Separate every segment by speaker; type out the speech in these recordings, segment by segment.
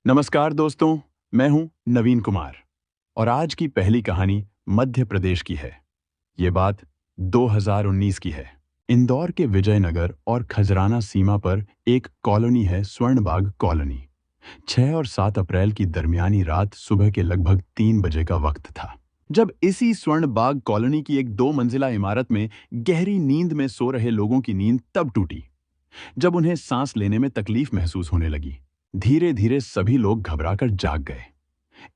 Speaker 1: नमस्कार दोस्तों, मैं हूं नवीन कुमार और आज की पहली कहानी मध्य प्रदेश की है। ये बात 2019 की है। इंदौर के विजयनगर और खजराना सीमा पर एक कॉलोनी है, स्वर्णबाग कॉलोनी। 6 और 7 अप्रैल की दरमियानी रात सुबह के लगभग 3 बजे का वक्त था, जब इसी स्वर्णबाग कॉलोनी की एक 2 मंजिला इमारत में गहरी नींद में सो रहे लोगों की नींद तब टूटी जब उन्हें सांस लेने में तकलीफ महसूस होने लगी। धीरे धीरे सभी लोग घबराकर जाग गए।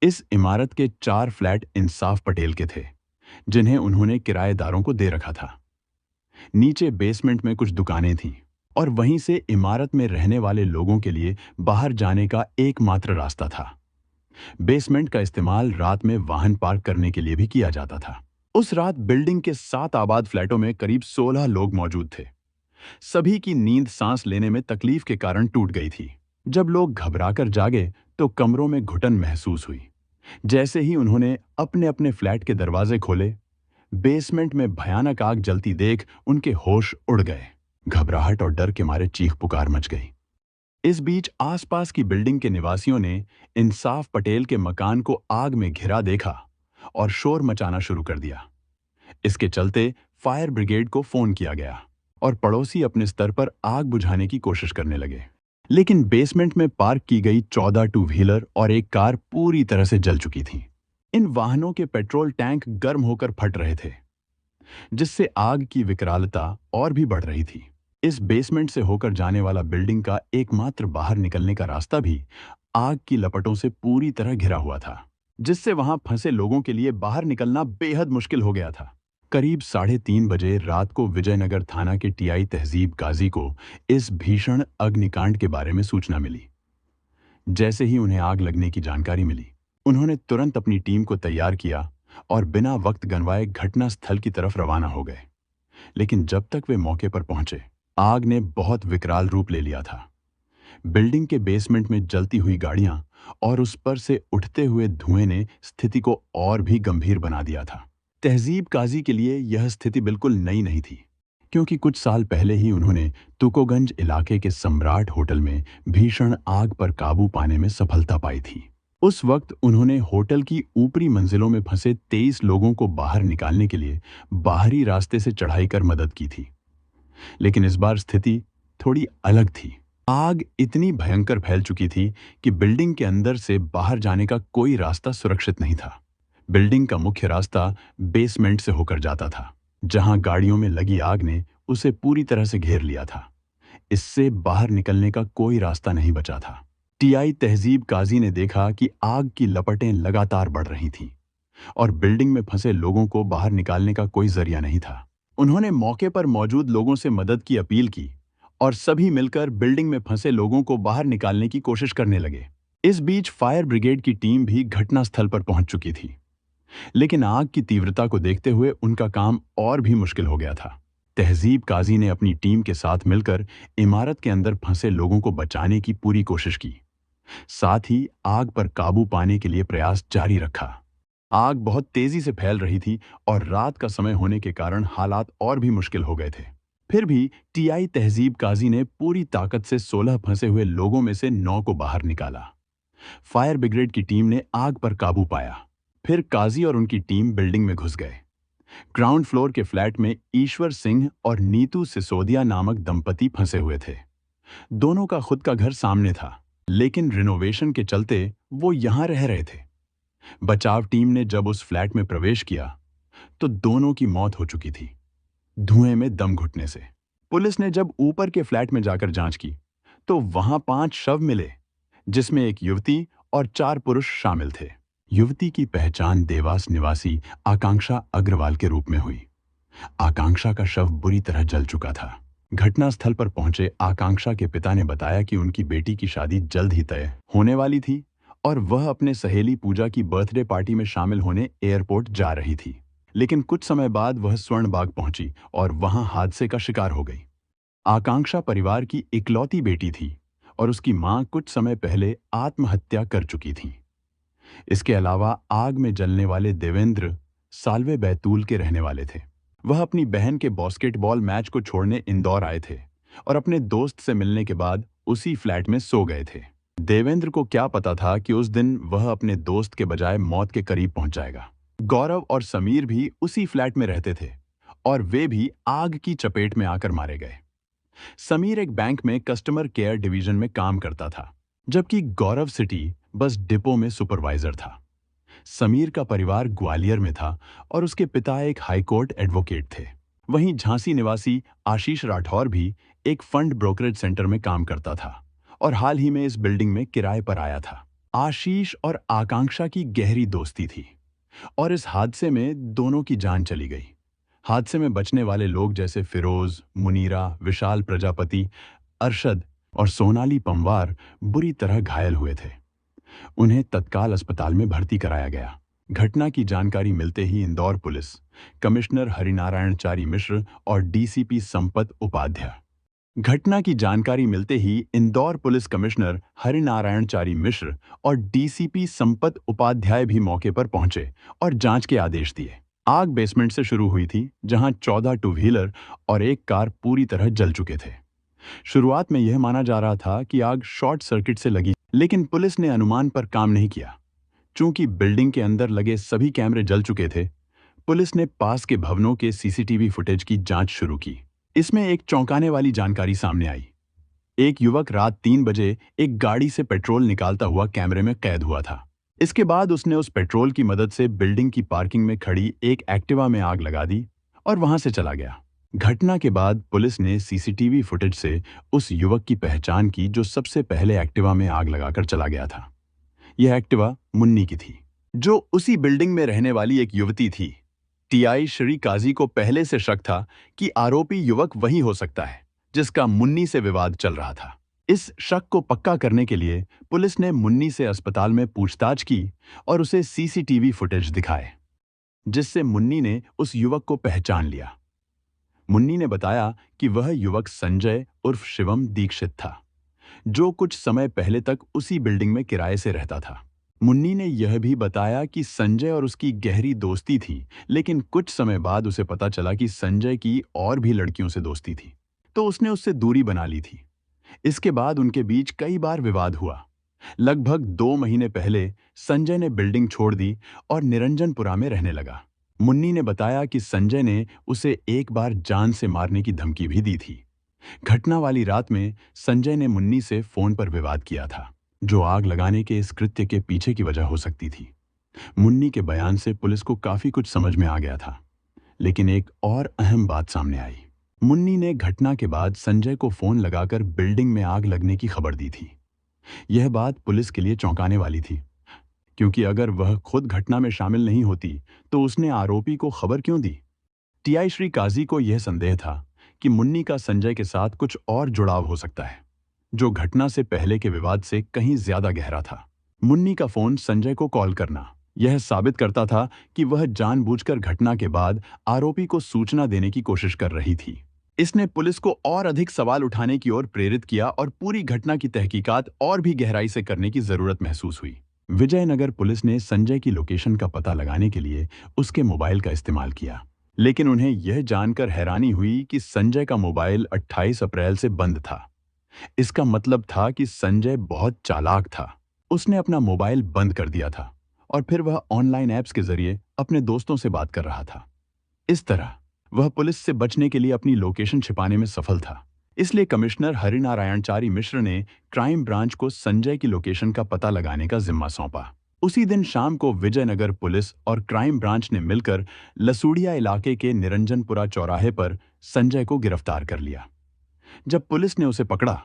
Speaker 1: इस इमारत के 4 फ्लैट इंसाफ पटेल के थे, जिन्हें उन्होंने किराएदारों को दे रखा था। नीचे बेसमेंट में कुछ दुकानें थीं और वहीं से इमारत में रहने वाले लोगों के लिए बाहर जाने का एकमात्र रास्ता था। बेसमेंट का इस्तेमाल रात में वाहन पार्क करने के लिए भी किया जाता था। उस रात बिल्डिंग के 7 आबाद फ्लैटों में करीब 16 लोग मौजूद थे। सभी की नींद सांस लेने में तकलीफ के कारण टूट गई थी। जब लोग घबराकर जागे तो कमरों में घुटन महसूस हुई। जैसे ही उन्होंने अपने अपने फ्लैट के दरवाजे खोले, बेसमेंट में भयानक आग जलती देख उनके होश उड़ गए। घबराहट और डर के मारे चीख पुकार मच गई। इस बीच आसपास की बिल्डिंग के निवासियों ने इंसाफ पटेल के मकान को आग में घिरा देखा और शोर मचाना शुरू कर दिया। इसके चलते फायर ब्रिगेड को फोन किया गया और पड़ोसी अपने स्तर पर आग बुझाने की कोशिश करने लगे। लेकिन बेसमेंट में पार्क की गई 14 टू व्हीलर और एक कार पूरी तरह से जल चुकी थी। इन वाहनों के पेट्रोल टैंक गर्म होकर फट रहे थे, जिससे आग की विकरालता और भी बढ़ रही थी। इस बेसमेंट से होकर जाने वाला बिल्डिंग का एकमात्र बाहर निकलने का रास्ता भी आग की लपटों से पूरी तरह घिरा हुआ था, जिससे वहां फंसे लोगों के लिए बाहर निकलना बेहद मुश्किल हो गया था। करीब 3:30 बजे रात को विजयनगर थाना के टीआई तहजीब काजी को इस भीषण अग्निकांड के बारे में सूचना मिली। जैसे ही उन्हें आग लगने की जानकारी मिली, उन्होंने तुरंत अपनी टीम को तैयार किया और बिना वक्त गंवाए घटना स्थल की तरफ रवाना हो गए। लेकिन जब तक वे मौके पर पहुंचे, आग ने बहुत विकराल रूप ले लिया था। बिल्डिंग के बेसमेंट में जलती हुई गाड़ियां और उस पर से उठते हुए धुएं ने स्थिति को और भी गंभीर बना दिया था। तहजीब काजी के लिए यह स्थिति बिल्कुल नई नहीं थी, क्योंकि कुछ साल पहले ही उन्होंने तुकोगंज इलाके के सम्राट होटल में भीषण आग पर काबू पाने में सफलता पाई थी। उस वक्त उन्होंने होटल की ऊपरी मंजिलों में फंसे 23 लोगों को बाहर निकालने के लिए बाहरी रास्ते से चढ़ाई कर मदद की थी। लेकिन इस बार स्थिति थोड़ी अलग थी। आग इतनी भयंकर फैल चुकी थी कि बिल्डिंग के अंदर से बाहर जाने का कोई रास्ता सुरक्षित नहीं था। बिल्डिंग का मुख्य रास्ता बेसमेंट से होकर जाता था, जहां गाड़ियों में लगी आग ने उसे पूरी तरह से घेर लिया था। इससे बाहर निकलने का कोई रास्ता नहीं बचा था। टीआई तहजीब काजी ने देखा कि आग की लपटें लगातार बढ़ रही थीं और बिल्डिंग में फंसे लोगों को बाहर निकालने का कोई जरिया नहीं था। उन्होंने मौके पर मौजूद लोगों से मदद की अपील की और सभी मिलकर बिल्डिंग में फंसे लोगों को बाहर निकालने की कोशिश करने लगे। इस बीच फायर ब्रिगेड की टीम भी घटनास्थल पर पहुंच चुकी थी, लेकिन आग की तीव्रता को देखते हुए उनका काम और भी मुश्किल हो गया था। तहजीब काजी ने अपनी टीम के साथ मिलकर इमारत के अंदर फंसे लोगों को बचाने की पूरी कोशिश की, साथ ही आग पर काबू पाने के लिए प्रयास जारी रखा। आग बहुत तेजी से फैल रही थी और रात का समय होने के कारण हालात और भी मुश्किल हो गए थे। फिर भी टीआई तहजीब काजी ने पूरी ताकत से 16 फंसे हुए लोगों में से 9 को बाहर निकाला। फायर ब्रिगेड की टीम ने आग पर काबू पाया। फिर काजी और उनकी टीम बिल्डिंग में घुस गए। ग्राउंड फ्लोर के फ्लैट में ईश्वर सिंह और नीतू सिसोदिया नामक दंपति फंसे हुए थे। दोनों का खुद का घर सामने था, लेकिन रिनोवेशन के चलते वो यहां रह रहे थे। बचाव टीम ने जब उस फ्लैट में प्रवेश किया तो दोनों की मौत हो चुकी थी, धुएं में दम घुटने से। पुलिस ने जब ऊपर के फ्लैट में जाकर जांच की तो वहां 5 शव मिले, जिसमें एक युवती और 4 पुरुष शामिल थे। युवती की पहचान देवास निवासी आकांक्षा अग्रवाल के रूप में हुई। आकांक्षा का शव बुरी तरह जल चुका था। घटनास्थल पर पहुंचे आकांक्षा के पिता ने बताया कि उनकी बेटी की शादी जल्द ही तय होने वाली थी और वह अपने सहेली पूजा की बर्थडे पार्टी में शामिल होने एयरपोर्ट जा रही थी। लेकिन कुछ समय बाद वह स्वर्णबाग पहुंची और वहां हादसे का शिकार हो गई। आकांक्षा परिवार की इकलौती बेटी थी और उसकी मां कुछ समय पहले आत्महत्या कर चुकी थी। इसके अलावा आग में जलने वाले देवेंद्र साल्वे बैतूल के रहने वाले थे। वह अपनी बहन के बास्केटबॉल मैच को छोड़ने इंदौर आए थे और अपने दोस्त से मिलने के बाद उसी फ्लैट में सो गए थे। देवेंद्र को क्या पता था कि उस दिन वह अपने दोस्त के बजाय मौत के करीब पहुंच जाएगा। गौरव और समीर भी उसी फ्लैट में रहते थे और वे भी आग की चपेट में आकर मारे गए। समीर एक बैंक में कस्टमर केयर डिवीजन में काम करता था, जबकि गौरव सिटी बस डिपो में सुपरवाइजर था। समीर का परिवार ग्वालियर में था और उसके पिता एक हाईकोर्ट एडवोकेट थे। वहीं झांसी निवासी आशीष राठौर भी एक फंड ब्रोकरेज सेंटर में काम करता था और हाल ही में इस बिल्डिंग में किराए पर आया था। आशीष और आकांक्षा की गहरी दोस्ती थी और इस हादसे में दोनों की जान चली गई। हादसे में बचने वाले लोग जैसे फिरोज, मुनीरा, विशाल प्रजापति, अरशद और सोनाली पंवार बुरी तरह घायल हुए थे। उन्हें तत्काल अस्पताल में भर्ती कराया गया। घटना की जानकारी मिलते ही इंदौर पुलिस, कमिश्नर हरिनारायणचारी मिश्र और डीसीपी संपत उपाध्याय घटना की जानकारी मिलते ही इंदौर पुलिस कमिश्नर हरिनारायणचारी मिश्र और डीसीपी संपत उपाध्याय भी मौके पर पहुंचे और जांच के आदेश दिए। आग बेसमेंट से शुरू हुई थी, जहां 14 टू व्हीलर और एक कार पूरी तरह जल चुके थे। शुरुआत में यह माना जा रहा था कि आग शॉर्ट सर्किट से लगी, लेकिन पुलिस ने अनुमान पर काम नहीं किया। चूंकि बिल्डिंग के अंदर लगे सभी कैमरे जल चुके थे, पुलिस ने पास के भवनों के सीसीटीवी फुटेज की जांच शुरू की। इसमें एक चौंकाने वाली जानकारी सामने आई। एक युवक रात 3 बजे एक गाड़ी से पेट्रोल निकालता हुआ कैमरे में कैद हुआ था। इसके बाद उसने उस पेट्रोल की मदद से बिल्डिंग की पार्किंग में खड़ी एक एक्टिवा में आग लगा दी और वहां से चला गया। घटना के बाद पुलिस ने सीसीटीवी फुटेज से उस युवक की पहचान की जो सबसे पहले एक्टिवा में आग लगाकर चला गया था। यह एक्टिवा मुन्नी की थी, जो उसी बिल्डिंग में रहने वाली एक युवती थी। टीआई श्री काजी को पहले से शक था कि आरोपी युवक वही हो सकता है जिसका मुन्नी से विवाद चल रहा था। इस शक को पक्का करने के लिए पुलिस ने मुन्नी से अस्पताल में पूछताछ की और उसे सीसीटीवी फुटेज दिखाए, जिससे मुन्नी ने उस युवक को पहचान लिया। मुन्नी ने बताया कि वह युवक संजय उर्फ शिवम दीक्षित था, जो कुछ समय पहले तक उसी बिल्डिंग में किराए से रहता था। मुन्नी ने यह भी बताया कि संजय और उसकी गहरी दोस्ती थी, लेकिन कुछ समय बाद उसे पता चला कि संजय की और भी लड़कियों से दोस्ती थी, तो उसने उससे दूरी बना ली थी। इसके बाद उनके बीच कई बार विवाद हुआ। लगभग 2 महीने पहले संजय ने बिल्डिंग छोड़ दी और निरंजनपुरा में रहने लगा। मुन्नी ने बताया कि संजय ने उसे एक बार जान से मारने की धमकी भी दी थी। घटना वाली रात में संजय ने मुन्नी से फोन पर विवाद किया था, जो आग लगाने के इस कृत्य के पीछे की वजह हो सकती थी। मुन्नी के बयान से पुलिस को काफी कुछ समझ में आ गया था, लेकिन एक और अहम बात सामने आई। मुन्नी ने घटना के बाद संजय को फोन लगाकर बिल्डिंग में आग लगने की खबर दी थी। यह बात पुलिस के लिए चौंकाने वाली थी, क्योंकि अगर वह खुद घटना में शामिल नहीं होती तो उसने आरोपी को खबर क्यों दी। टीआई श्री काजी को यह संदेह था कि मुन्नी का संजय के साथ कुछ और जुड़ाव हो सकता है, जो घटना से पहले के विवाद से कहीं ज्यादा गहरा था। मुन्नी का फोन संजय को कॉल करना यह साबित करता था कि वह जानबूझकर घटना के बाद आरोपी को सूचना देने की कोशिश कर रही थी। इसने पुलिस को और अधिक सवाल उठाने की ओर प्रेरित किया और पूरी घटना की तहकीकात और भी गहराई से करने की जरूरत महसूस हुई। विजयनगर पुलिस ने संजय की लोकेशन का पता लगाने के लिए उसके मोबाइल का इस्तेमाल किया, लेकिन उन्हें यह जानकर हैरानी हुई कि संजय का मोबाइल 28 अप्रैल से बंद था। इसका मतलब था कि संजय बहुत चालाक था। उसने अपना मोबाइल बंद कर दिया था और फिर वह ऑनलाइन ऐप्स के जरिए अपने दोस्तों से बात कर रहा था। इस तरह वह पुलिस से बचने के लिए अपनी लोकेशन छिपाने में सफल था। इसलिए कमिश्नर हरिनारायणचारी मिश्र ने क्राइम ब्रांच को संजय की लोकेशन का पता लगाने का जिम्मा सौंपा। उसी दिन शाम को विजयनगर पुलिस और क्राइम ब्रांच ने मिलकर लसूड़िया इलाके के निरंजनपुरा चौराहे पर संजय को गिरफ्तार कर लिया। जब पुलिस ने उसे पकड़ा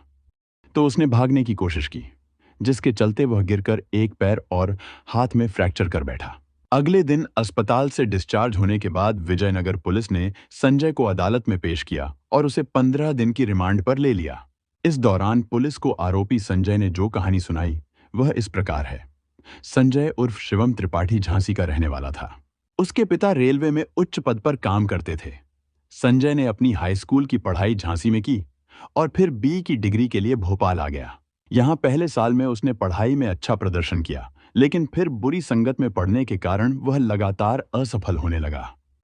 Speaker 1: तो उसने भागने की कोशिश की, जिसके चलते वह गिरकर एक पैर और हाथ में फ्रैक्चर कर बैठा। अगले दिन अस्पताल से डिस्चार्ज होने के बाद विजयनगर पुलिस ने संजय को अदालत में पेश किया और उसे 15 दिन की रिमांड पर ले लिया। इस दौरान पुलिस को आरोपी संजय ने जो कहानी सुनाई वह इस प्रकार है। संजय उर्फ शिवम त्रिपाठी झांसी का रहने वाला था। उसके पिता रेलवे में उच्च पद पर काम करते थे। संजय ने अपनी हाई स्कूल की पढ़ाई झांसी में की और फिर बी की डिग्री के लिए भोपाल आ गया। यहाँ पहले साल में उसने पढ़ाई में अच्छा प्रदर्शन किया, लेकिन फिर बुरी संगत में पढ़ने के कारण वह लगातार असफल होने लगा।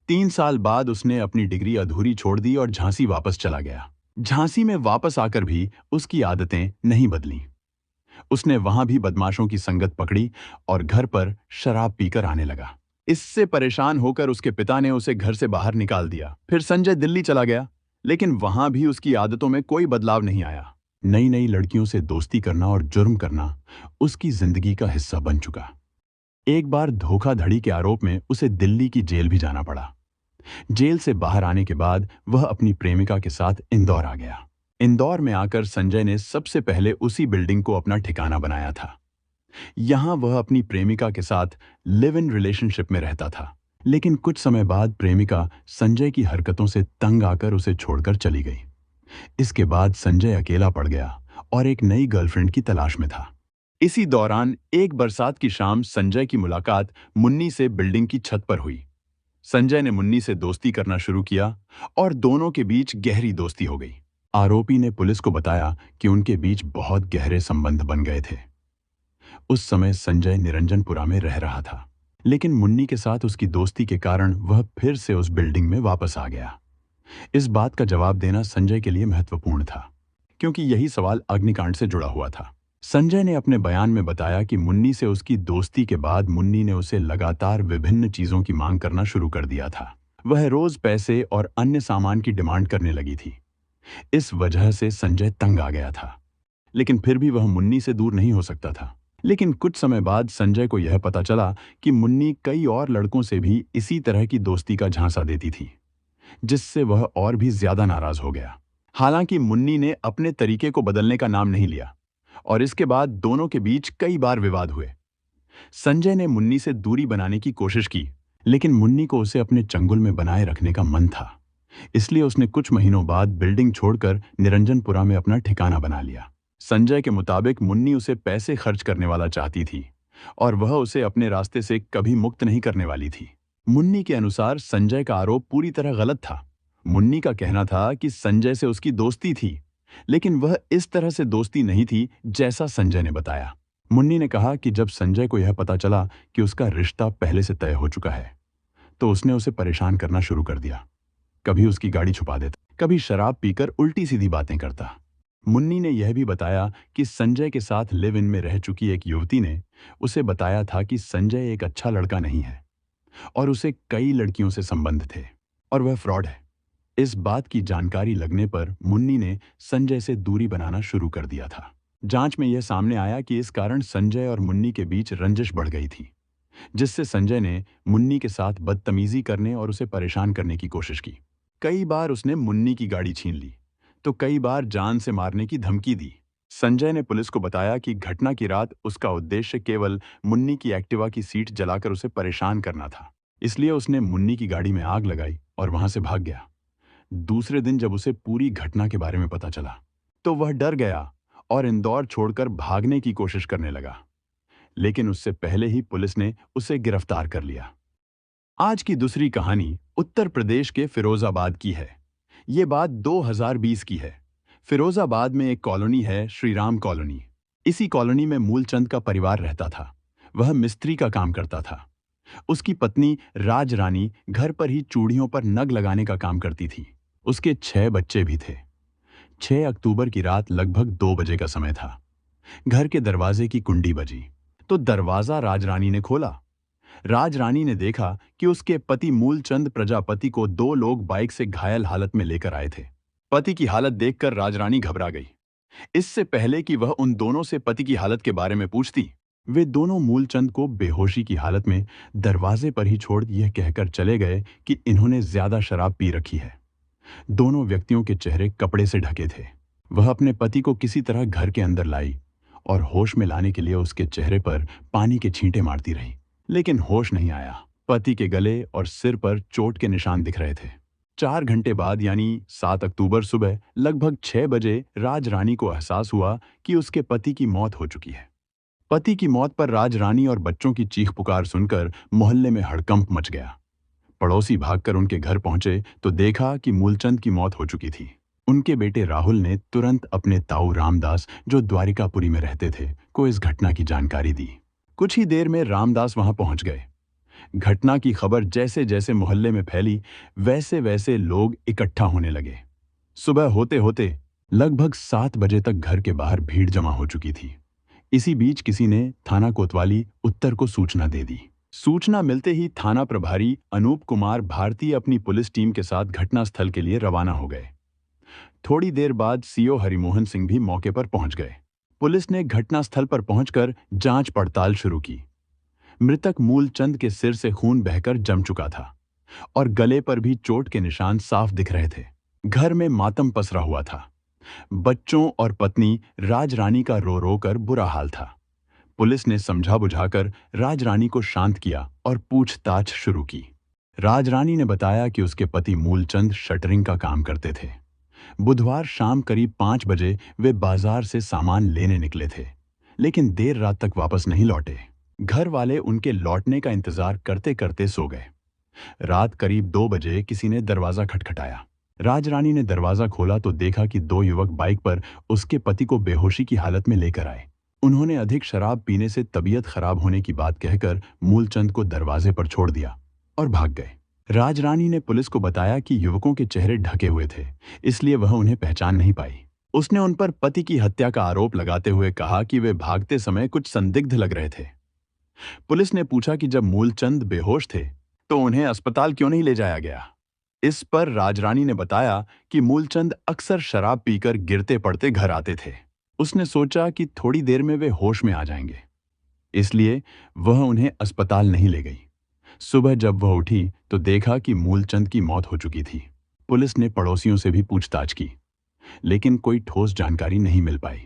Speaker 1: 3 साल बाद उसने अपनी डिग्री अधूरी छोड़ दी और झांसी वापस चला गया। झांसी में वापस आकर भी उसकी आदतें नहीं बदलीं। उसने वहां भी बदमाशों की संगत पकड़ी और घर पर शराब पीकर आने लगा। इससे परेशान होकर उसके पिता ने उसे घर से बाहर निकाल दिया। फिर संजय दिल्ली चला गया, लेकिन वहां भी उसकी आदतों में कोई बदलाव नहीं आया। नई नई लड़कियों से दोस्ती करना और जुर्म करना उसकी जिंदगी का हिस्सा बन चुका। एक बार धोखाधड़ी के आरोप में उसे दिल्ली की जेल भी जाना पड़ा। जेल से बाहर आने के बाद वह अपनी प्रेमिका के साथ इंदौर आ गया। इंदौर में आकर संजय ने सबसे पहले उसी बिल्डिंग को अपना ठिकाना बनाया था। यहां वह अपनी प्रेमिका के साथ लिव इन रिलेशनशिप में रहता था। लेकिन कुछ समय बाद प्रेमिका संजय की हरकतों से तंग आकर उसे छोड़कर चली गई। इसके बाद संजय अकेला पड़ गया और एक नई गर्लफ्रेंड की तलाश में था। इसी दौरान एक बरसात की शाम संजय की मुलाकात मुन्नी से बिल्डिंग की छत पर हुई। संजय ने मुन्नी से दोस्ती करना शुरू किया और दोनों के बीच गहरी दोस्ती हो गई। आरोपी ने पुलिस को बताया कि उनके बीच बहुत गहरे संबंध बन गए थे। उस समय संजय निरंजनपुरा में रह रहा था, लेकिन मुन्नी के साथ उसकी दोस्ती के कारण वह फिर से उस बिल्डिंग में वापस आ गया। इस बात का जवाब देना संजय के लिए महत्वपूर्ण था, क्योंकि यही सवाल अग्निकांड से जुड़ा हुआ था। संजय ने अपने बयान में बताया कि मुन्नी से उसकी दोस्ती के बाद मुन्नी ने उसे लगातार विभिन्न चीजों की मांग करना शुरू कर दिया था। वह रोज पैसे और अन्य सामान की डिमांड करने लगी थी। इस वजह से संजय तंग आ गया था, लेकिन फिर भी वह मुन्नी से दूर नहीं हो सकता था। लेकिन कुछ समय बाद संजय को यह पता चला कि मुन्नी कई और लड़कों से भी इसी तरह की दोस्ती का झांसा देती थी, जिससे वह और भी ज्यादा नाराज हो गया। हालांकि मुन्नी ने अपने तरीके को बदलने का नाम नहीं लिया और इसके बाद दोनों के बीच कई बार विवाद हुए। संजय ने मुन्नी से दूरी बनाने की कोशिश की, लेकिन मुन्नी को उसे अपने चंगुल में बनाए रखने का मन था। इसलिए उसने कुछ महीनों बाद बिल्डिंग छोड़कर निरंजनपुरा में अपना ठिकाना बना लिया। संजय के मुताबिक मुन्नी उसे पैसे खर्च करने वाला चाहती थी और वह उसे अपने रास्ते से कभी मुक्त नहीं करने वाली थी। मुन्नी के अनुसार संजय का आरोप पूरी तरह गलत था। मुन्नी का कहना था कि संजय से उसकी दोस्ती थी, लेकिन वह इस तरह से दोस्ती नहीं थी जैसा संजय ने बताया। मुन्नी ने कहा कि जब संजय को यह पता चला कि उसका रिश्ता पहले से तय हो चुका है, तो उसने उसे परेशान करना शुरू कर दिया। कभी उसकी गाड़ी छुपा देता, कभी शराब पीकर उल्टी सीधी बातें करता। मुन्नी ने यह भी बताया कि संजय के साथ लिव इन में रह चुकी एक युवती ने उसे बताया था कि संजय एक अच्छा लड़का नहीं है और उसे कई लड़कियों से संबंध थे और वह फ्रॉड है। इस बात की जानकारी लगने पर मुन्नी ने संजय से दूरी बनाना शुरू कर दिया था। जांच में यह सामने आया कि इस कारण संजय और मुन्नी के बीच रंजिश बढ़ गई थी, जिससे संजय ने मुन्नी के साथ बदतमीजी करने और उसे परेशान करने की कोशिश की। कई बार उसने मुन्नी की गाड़ी छीन ली, तो कई बार जान से मारने की धमकी दी। संजय ने पुलिस को बताया कि घटना की रात उसका उद्देश्य केवल मुन्नी की एक्टिवा की सीट जलाकर उसे परेशान करना था। इसलिए उसने मुन्नी की गाड़ी में आग लगाई और वहां से भाग गया। दूसरे दिन जब उसे पूरी घटना के बारे में पता चला, तो वह डर गया और इंदौर छोड़कर भागने की कोशिश करने लगा, लेकिन उससे पहले ही पुलिस ने उसे गिरफ्तार कर लिया। आज की दूसरी कहानी उत्तर प्रदेश के फिरोजाबाद की है। ये बात 2020 की है। फिरोजाबाद में एक कॉलोनी है, श्रीराम कॉलोनी। इसी कॉलोनी में मूलचंद का परिवार रहता था। वह मिस्त्री का काम करता था। उसकी पत्नी राज रानी घर पर ही चूड़ियों पर नग लगाने का काम करती थी। उसके 6 बच्चे भी थे। 6 अक्टूबर की रात लगभग 2 बजे का समय था। घर के दरवाजे की कुंडी बजी, तो दरवाजा राजरानी ने खोला। राजरानी ने देखा कि उसके पति मूलचंद प्रजापति को 2 लोग बाइक से घायल हालत में लेकर आए थे। पति की हालत देखकर राजरानी घबरा गई। इससे पहले कि वह उन दोनों से पति की हालत के बारे में पूछती, वे दोनों मूलचंद को बेहोशी की हालत में दरवाजे पर ही छोड़ यह कहकर चले गए कि इन्होंने ज्यादा शराब पी रखी है। दोनों व्यक्तियों के चेहरे कपड़े से ढके थे। वह अपने पति को किसी तरह घर के अंदर लाई और होश में लाने के लिए उसके चेहरे पर पानी के छींटे मारती रही, लेकिन होश नहीं आया। पति के गले और सिर पर चोट के निशान दिख रहे थे। 4 घंटे बाद यानी 7 अक्टूबर सुबह लगभग 6 बजे राजरानी को एहसास हुआ कि उसके पति की मौत हो चुकी है। पति की मौत पर राजरानी और बच्चों की चीख पुकार सुनकर मोहल्ले में हड़कंप मच गया। पड़ोसी भागकर उनके घर पहुंचे तो देखा कि मूलचंद की मौत हो चुकी थी। उनके बेटे राहुल ने तुरंत अपने ताऊ रामदास, जो द्वारिकापुरी में रहते थे, को इस घटना की जानकारी दी। कुछ ही देर में रामदास वहां पहुंच गए। घटना की खबर जैसे जैसे मोहल्ले में फैली, वैसे वैसे लोग इकट्ठा होने लगे। सुबह होते होते लगभग 7 बजे तक घर के बाहर भीड़ जमा हो चुकी थी। इसी बीच किसी ने थाना कोतवाली उत्तर को सूचना दे दी। सूचना मिलते ही थाना प्रभारी अनूप कुमार भारती अपनी पुलिस टीम के साथ घटनास्थल के लिए रवाना हो गए। थोड़ी देर बाद सीओ हरिमोहन सिंह भी मौके पर पहुंच गए। पुलिस ने घटनास्थल पर पहुंचकर जांच पड़ताल शुरू की। मृतक मूलचंद के सिर से खून बहकर जम चुका था और गले पर भी चोट के निशान साफ दिख रहे थे। घर में मातम पसरा हुआ था। बच्चों और पत्नी राजरानी का रो रो कर बुरा हाल था। पुलिस ने समझा बुझाकर राजरानी को शांत किया और पूछताछ शुरू की। राजरानी ने बताया कि उसके पति मूलचंद शटरिंग का काम करते थे। बुधवार शाम करीब 5 बजे वे बाजार से सामान लेने निकले थे, लेकिन देर रात तक वापस नहीं लौटे। घर वाले उनके लौटने का इंतजार करते करते सो गए। रात करीब 2 बजे किसी ने दरवाजा खटखटाया। राजरानी ने दरवाजा खोला तो देखा कि 2 युवक बाइक पर उसके पति को बेहोशी की हालत में लेकर आए। उन्होंने अधिक शराब पीने से तबीयत खराब होने की बात कहकर मूलचंद को दरवाजे पर छोड़ दिया और भाग गए। राजरानी ने पुलिस को बताया कि युवकों के चेहरे ढके हुए थे, इसलिए वह उन्हें पहचान नहीं पाई। उसने उन पर पति की हत्या का आरोप लगाते हुए कहा कि वे भागते समय कुछ संदिग्ध लग रहे थे। पुलिस ने पूछा कि जब मूलचंद बेहोश थे तो उन्हें अस्पताल क्यों नहीं ले जाया गया। इस पर राजरानी ने बताया कि मूलचंद अक्सर शराब पीकर गिरते पड़ते घर आते थे। उसने सोचा कि थोड़ी देर में वे होश में आ जाएंगे, इसलिए वह उन्हें अस्पताल नहीं ले गई। सुबह जब वह उठी तो देखा कि मूलचंद की मौत हो चुकी थी। पुलिस ने पड़ोसियों से भी पूछताछ की, लेकिन कोई ठोस जानकारी नहीं मिल पाई।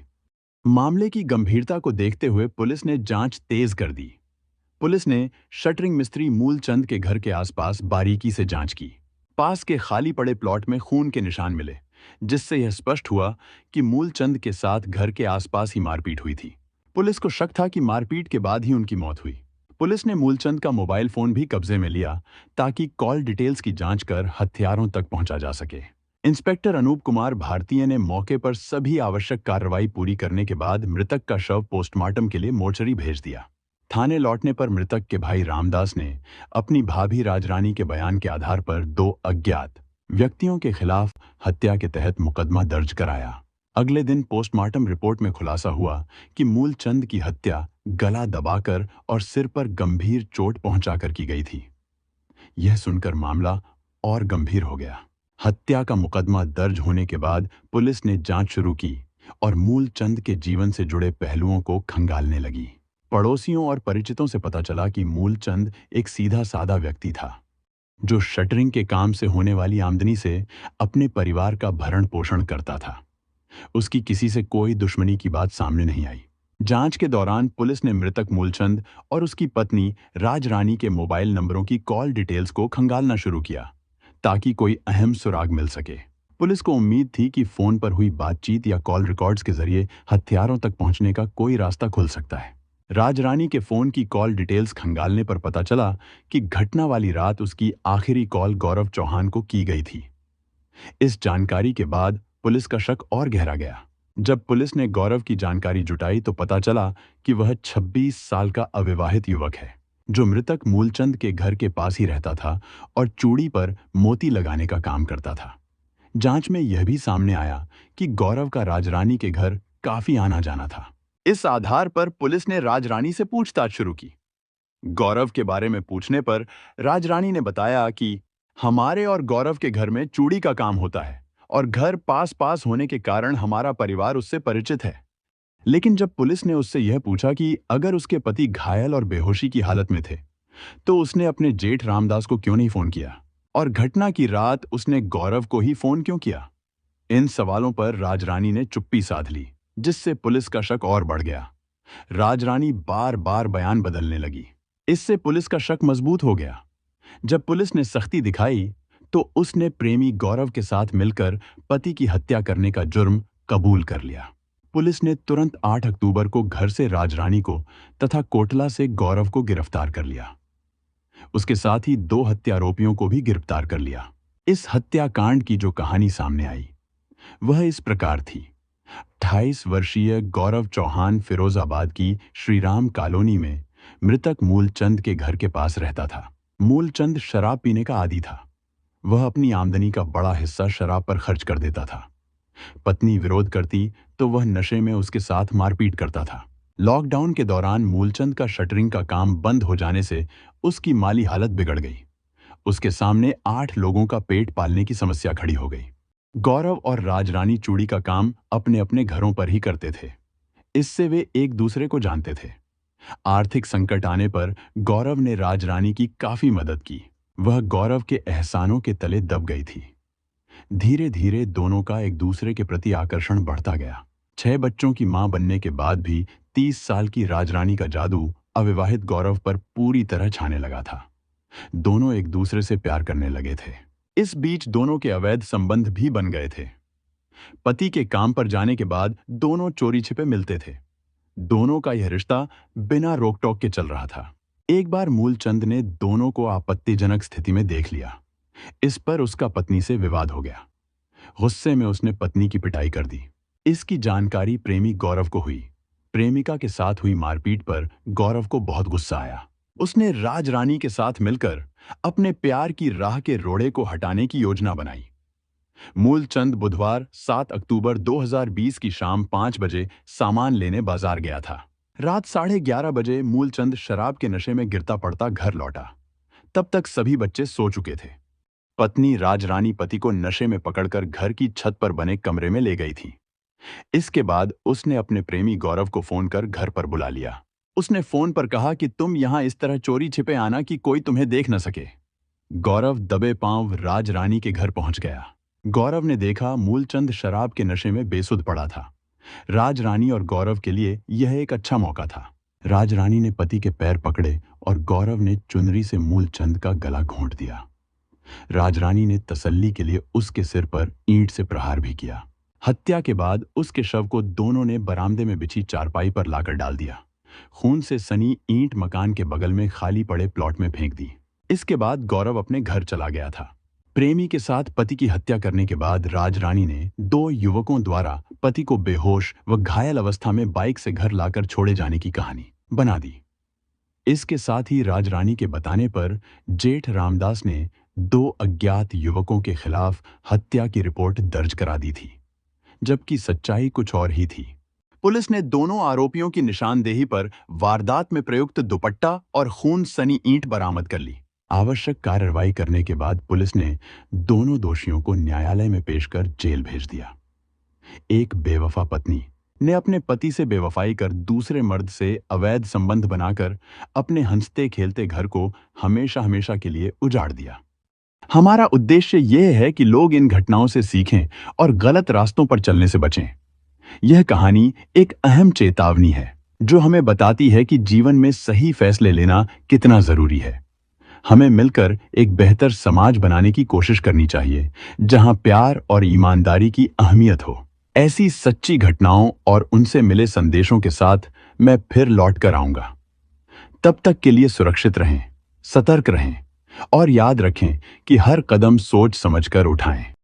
Speaker 1: मामले की गंभीरता को देखते हुए पुलिस ने जांच तेज कर दी। पुलिस ने शटरिंग मिस्त्री मूलचंद के घर के आसपास बारीकी से जांच की। पास के खाली पड़े प्लॉट में खून के निशान मिले, जिससे यह स्पष्ट हुआ कि मूलचंद के साथ घर के आसपास ही मारपीट हुई थी। पुलिस को शक था कि मारपीट के बाद ही उनकी मौत हुई। पुलिस ने मूलचंद का मोबाइल फोन भी कब्जे में लिया ताकि कॉल डिटेल्स की जांच कर हथियारों तक पहुंचा जा सके। इंस्पेक्टर अनूप कुमार भारतीय ने मौके पर सभी आवश्यक कार्रवाई पूरी करने के बाद मृतक का शव पोस्टमार्टम के लिए मोर्चरी भेज दिया। थाने लौटने पर मृतक के भाई रामदास ने अपनी भाभी राजरानी के बयान के आधार पर 2 अज्ञात व्यक्तियों के खिलाफ हत्या के तहत मुकदमा दर्ज कराया। अगले दिन पोस्टमार्टम रिपोर्ट में खुलासा हुआ कि मूलचंद की हत्या गला दबाकर और सिर पर गंभीर चोट पहुंचाकर की गई थी। यह सुनकर मामला और गंभीर हो गया। हत्या का मुकदमा दर्ज होने के बाद पुलिस ने जांच शुरू की और मूलचंद के जीवन से जुड़े पहलुओं को खंगालने लगी। पड़ोसियों और परिचितों से पता चला कि मूलचंद एक सीधा साधा व्यक्ति था, जो शटरिंग के काम से होने वाली आमदनी से अपने परिवार का भरण पोषण करता था। उसकी किसी से कोई दुश्मनी की बात सामने नहीं आई। जांच के दौरान पुलिस ने मृतक मूलचंद और उसकी पत्नी राजरानी के मोबाइल नंबरों की कॉल डिटेल्स को खंगालना शुरू किया, ताकि कोई अहम सुराग मिल सके। पुलिस को उम्मीद थी कि फोन पर हुई बातचीत या कॉल रिकॉर्ड्स के जरिए हथियारों तक पहुंचने का कोई रास्ता खुल सकता है। राजरानी के फोन की कॉल डिटेल्स खंगालने पर पता चला कि घटना वाली रात उसकी आखिरी कॉल गौरव चौहान को की गई थी। इस जानकारी के बाद पुलिस का शक और गहरा गया। जब पुलिस ने गौरव की जानकारी जुटाई तो पता चला कि वह 26 साल का अविवाहित युवक है, जो मृतक मूलचंद के घर के पास ही रहता था और चूड़ी पर मोती लगाने का काम करता था। जांच में यह भी सामने आया कि गौरव का राजरानी के घर काफी आना जाना था। इस आधार पर पुलिस ने राजरानी से पूछताछ शुरू की। गौरव के बारे में पूछने पर राजरानी ने बताया कि हमारे और गौरव के घर में चूड़ी का काम होता है और घर पास पास होने के कारण हमारा परिवार उससे परिचित है। लेकिन जब पुलिस ने उससे यह पूछा कि अगर उसके पति घायल और बेहोशी की हालत में थे तो उसने अपने जेठ रामदास को क्यों नहीं फोन किया और घटना की रात उसने गौरव को ही फोन क्यों किया, इन सवालों पर राजरानी ने चुप्पी साध ली, जिससे पुलिस का शक और बढ़ गया। राजरानी बार बार बयान बदलने लगी। इससे पुलिस का शक मजबूत हो गया। जब पुलिस ने सख्ती दिखाई तो उसने प्रेमी गौरव के साथ मिलकर पति की हत्या करने का जुर्म कबूल कर लिया। पुलिस ने तुरंत 8 अक्टूबर को घर से राजरानी को तथा कोटला से गौरव को गिरफ्तार कर लिया। उसके साथ ही 2 हत्यारोपियों को भी गिरफ्तार कर लिया। इस हत्याकांड की जो कहानी सामने आई वह इस प्रकार थी। 28 वर्षीय गौरव चौहान फिरोजाबाद की श्रीराम कॉलोनी में मृतक मूलचंद के घर के पास रहता था। मूलचंद शराब पीने का आदी था। वह अपनी आमदनी का बड़ा हिस्सा शराब पर खर्च कर देता था। पत्नी विरोध करती तो वह नशे में उसके साथ मारपीट करता था। लॉकडाउन के दौरान मूलचंद का शटरिंग का काम बंद हो जाने से उसकी माली हालत बिगड़ गई। उसके सामने 8 लोगों का पेट पालने की समस्या खड़ी हो गई। गौरव और राजरानी चूड़ी का काम अपने अपने घरों पर ही करते थे। इससे वे एक दूसरे को जानते थे। आर्थिक संकट आने पर गौरव ने राजरानी की काफी मदद की। वह गौरव के एहसानों के तले दब गई थी। धीरे धीरे दोनों का एक दूसरे के प्रति आकर्षण बढ़ता गया। 6 बच्चों की मां बनने के बाद भी 30 साल की राजरानी का जादू अविवाहित गौरव पर पूरी तरह छाने लगा था। दोनों एक दूसरे से प्यार करने लगे थे। इस बीच दोनों के अवैध संबंध भी बन गए थे। पति के काम पर जाने के बाद दोनों चोरी छिपे मिलते थे। दोनों का यह रिश्ता बिना रोक टोक के चल रहा था। एक बार मूलचंद ने दोनों को आपत्तिजनक स्थिति में देख लिया। इस पर उसका पत्नी से विवाद हो गया। गुस्से में उसने पत्नी की पिटाई कर दी। इसकी जानकारी प्रेमी गौरव को हुई। प्रेमिका के साथ हुई मारपीट पर गौरव को बहुत गुस्सा आया। उसने राजरानी के साथ मिलकर अपने प्यार की राह के रोड़े को हटाने की योजना बनाई। मूलचंद बुधवार 7 अक्टूबर 2020 की शाम 5 बजे सामान लेने बाजार गया था। रात 11:30 बजे मूलचंद शराब के नशे में गिरता पड़ता घर लौटा। तब तक सभी बच्चे सो चुके थे। पत्नी राजरानी पति को नशे में पकड़कर घर की छत पर बने कमरे में ले गई थी। इसके बाद उसने अपने प्रेमी गौरव को फोन कर घर पर बुला लिया। उसने फोन पर कहा कि तुम यहां इस तरह चोरी छिपे आना कि कोई तुम्हें देख न सके। गौरव दबे पांव राजरानी के घर पहुंच गया। गौरव ने देखा मूलचंद शराब के नशे में बेसुध पड़ा था। राजरानी और गौरव के लिए यह एक अच्छा मौका था। राजरानी ने पति के पैर पकड़े और गौरव ने चुनरी से मूलचंद का गला घोंट दिया। राजरानी ने तसल्ली के लिए उसके सिर पर ईंट से प्रहार भी किया। हत्या के बाद उसके शव को दोनों ने बरामदे में बिछी चारपाई पर लाकर डाल दिया। खून से सनी ईंट मकान के बगल में खाली पड़े प्लॉट में फेंक दी। इसके बाद गौरव अपने घर चला गया था। प्रेमी के साथ पति की हत्या करने के बाद राजरानी ने 2 युवकों द्वारा पति को बेहोश व घायल अवस्था में बाइक से घर लाकर छोड़े जाने की कहानी बना दी। इसके साथ ही राजरानी के बताने पर जेठ रामदास ने 2 अज्ञात युवकों के खिलाफ हत्या की रिपोर्ट दर्ज करा दी थी, जबकि सच्चाई कुछ और ही थी। पुलिस ने दोनों आरोपियों की निशानदेही पर वारदात में प्रयुक्त दुपट्टा और खून सनी ईंट बरामद कर ली। आवश्यक कार्रवाई करने के बाद पुलिस ने दोनों दोषियों को न्यायालय में पेश कर जेल भेज दिया। एक बेवफा पत्नी ने अपने पति से बेवफाई कर दूसरे मर्द से अवैध संबंध बनाकर अपने हंसते खेलते घर को हमेशा हमेशा के लिए उजाड़ दिया। हमारा उद्देश्य यह है कि लोग इन घटनाओं से सीखें और गलत रास्तों पर चलने से बचें। यह कहानी एक अहम चेतावनी है जो हमें बताती है कि जीवन में सही फैसले लेना कितना जरूरी है। हमें मिलकर एक बेहतर समाज बनाने की कोशिश करनी चाहिए, जहां प्यार और ईमानदारी की अहमियत हो। ऐसी सच्ची घटनाओं और उनसे मिले संदेशों के साथ मैं फिर लौट कर आऊंगा। तब तक के लिए सुरक्षित रहें, सतर्क रहें और याद रखें कि हर कदम सोच समझकर उठाएं।